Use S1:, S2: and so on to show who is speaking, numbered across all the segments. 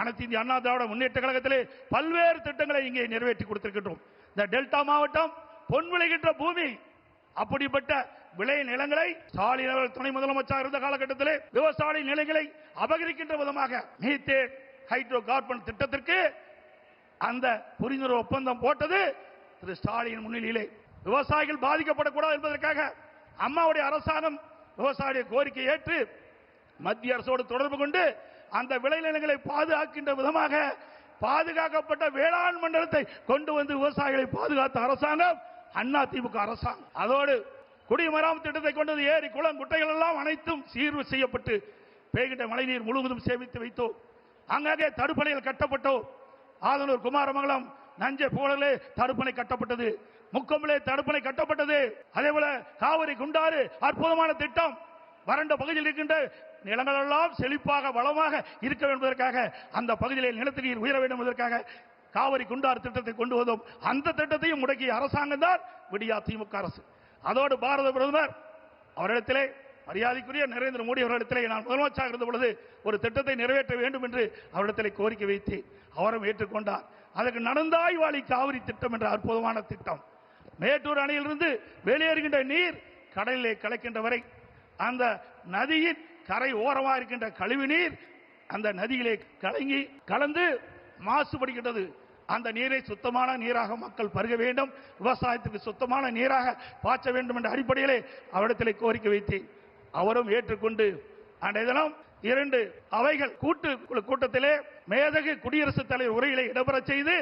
S1: அனைத்து இந்திய அண்ணா திராவிட முன்னேற்ற கழகத்திலே பல்வேறு திட்டங்களை இங்கே நிறைவேற்றி கொடுத்திருக்கின்றோம். இந்த டெல்டா மாவட்டம் பொன் விளைகின்ற பூமி. அப்படிப்பட்ட விளை நிலங்களை ஸ்டாலின் அவர்கள் துணை முதலமைச்சர் இருந்த காலகட்டத்திலே விவசாய நிலங்களை அபகரிக்கின்ற விதமாக மீத்தேன் ஹைட்ரோ கார்பன் திட்டத்திற்கு அந்த புரிந்துணர்வு ஒப்பந்தம் போட்டது திரு ஸ்டாலின் முன்னிலையிலே. விவசாயிகள் பாதிக்கப்படக்கூடாது என்பதற்காக அம்மாவுடைய அரசாங்கம் விவசாய கோரிக்கை ஏற்று மத்திய அரசோடு தொடர்பு கொண்டு அந்த விளைநிலங்களை பாதுகாக்கின்ற விதமாக பாதுகாக்கப்பட்ட வேளாண் மண்டலத்தை கொண்டு வந்து விவசாயிகளை பாதுகாத்த அரசாங்கம் அண்ணா திமுக அரசாங்கம். அதோடு குடிமராமத்து திட்டத்தை கொண்டது ஏரி குளம் குட்டைகள் எல்லாம் அனைத்தும் சீர்வு செய்யப்பட்டு பெய்கின்ற மழைநீர் முழுவதும் சேமித்து வைத்தோம். அங்கங்கே தடுப்பணைகள் கட்டப்பட்டோம். ஆதனூர் குமாரமங்கலம் நஞ்சை போலே தடுப்பணை கட்டப்பட்டது. முக்கம்பிலே தடுப்பணை கட்டப்பட்டது. அதே போல காவிரி குண்டாறு அற்புதமான திட்டம். வறண்ட பகுதியில் இருக்கின்ற நிலங்கள் எல்லாம் செழிப்பாக வளமாக இருக்க வேண்டும் என்பதற்காக அந்த பகுதியில் நிலத்தடி நீர் உயர வேண்டும் என்பதற்காக காவிரி குண்டாறு திட்டத்தை கொண்டு வந்தோம். அந்த திட்டத்தையும் முடக்கிய அரசாங்கம் தான் விடியா திமுக அரசு. அதோடு பாரத பிரதமர் அவரிடத்திலே மரியாதைக்குரிய நரேந்திர மோடி அவர்களிடத்திலே நான் முதலமைச்சராக இருந்த பொழுது ஒரு திட்டத்தை நிறைவேற்ற வேண்டும் என்று அவரிடத்திலே கோரிக்கை வைத்து அவரும் ஏற்றுக்கொண்டார். அதற்கு நடந்தாய் வாழி காவிரி திட்டம் என்ற அற்புதமான திட்டம். மேட்டூர் அணையிலிருந்து வெளியேறுகின்ற நீர் கடலிலே கலக்கின்ற வரை அந்த நதியின் கரை ஓரமாக இருக்கின்ற கழிவு நீர் அந்த நதியிலே கலந்து மாசுபடுகின்றது. அந்த நீரை சுத்தமான நீராக மக்கள் பருக வேண்டும், விவசாயத்துக்கு சுத்தமான நீராக பாய்ச்ச வேண்டும் என்ற அடிப்படையிலே அவரிடத்திலே கோரிக்கை வைத்தேன். அவரும் ஏற்றுக்கொண்டு அன்றைய தினம் 2 அவைகள் கூட்டத்திலே மேதகு குடியரசுத் தலைவர் உரையிலே இடம்பெறச் செய்து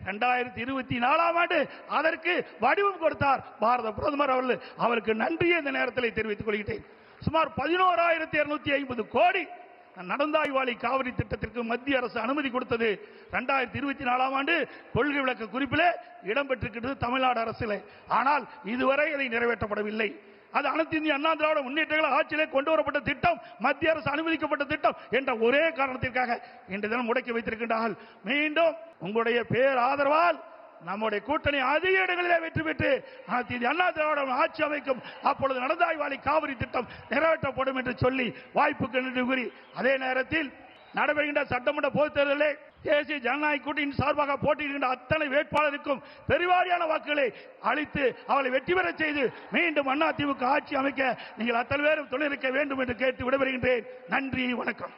S1: 2024ஆம் ஆண்டு அதற்கு வடிவம் கொடுத்தார் பாரத பிரதமர் அவர்கள். அவருக்கு நன்றியை இந்த நேரத்தில் தெரிவித்துக் கொள்கிறேன். சுமார் 11,250 கோடி நடந்தாய் வாழி காவிரி திட்டத்திற்கு மத்திய அரசு அனுமதி கொடுத்தது 2024ஆம் ஆண்டு கொள்கை விளக்க குறிப்பிலே இடம்பெற்றிருக்கிறது தமிழ்நாடு அரசிலே. ஆனால் இதுவரை அதை நிறைவேற்றப்படவில்லை. அது அனைத்து இந்திய அண்ணா திராவிட முன்னேற்ற கழக ஆட்சியிலே கொண்டு வரப்பட்ட திட்டம், மத்திய அரசு அனுமதிக்கப்பட்ட திட்டம் என்ற ஒரே காரணத்திற்காக இன்று தினம் முடக்கி வைத்திருக்கின்றார்கள். மீண்டும் உங்களுடைய பேர் ஆதரவால் நம்முடைய கூட்டணி அதிக இடங்களிலே வெற்றி பெற்று அனைத்து இந்திய அண்ணா திராவிட ஆட்சி அமைக்கும். அப்பொழுது நடந்தாய் வாழி காவிரி திட்டம் நிறைவேற்றப்படும் என்று சொல்லி வாய்ப்புக்கு நன்றி கூறி, அதே நேரத்தில் நடைபெறுகின்ற சட்டமன்ற பொதுத் தேர்தலிலே தேசிய ஜனநாயக கூட்டணியின் சார்பாக போட்டியிடுகின்ற அத்தனை வேட்பாளருக்கும் பெருவாரியான வாக்குகளை அளித்து அவளை வெற்றி பெற செய்து மீண்டும் அண்ணா திமுக ஆட்சி அமைக்க நீங்கள் அத்தனை பேரும் துணை இருக்க வேண்டும் என்று கேட்டு விடைபெறுகின்றேன். நன்றி, வணக்கம்.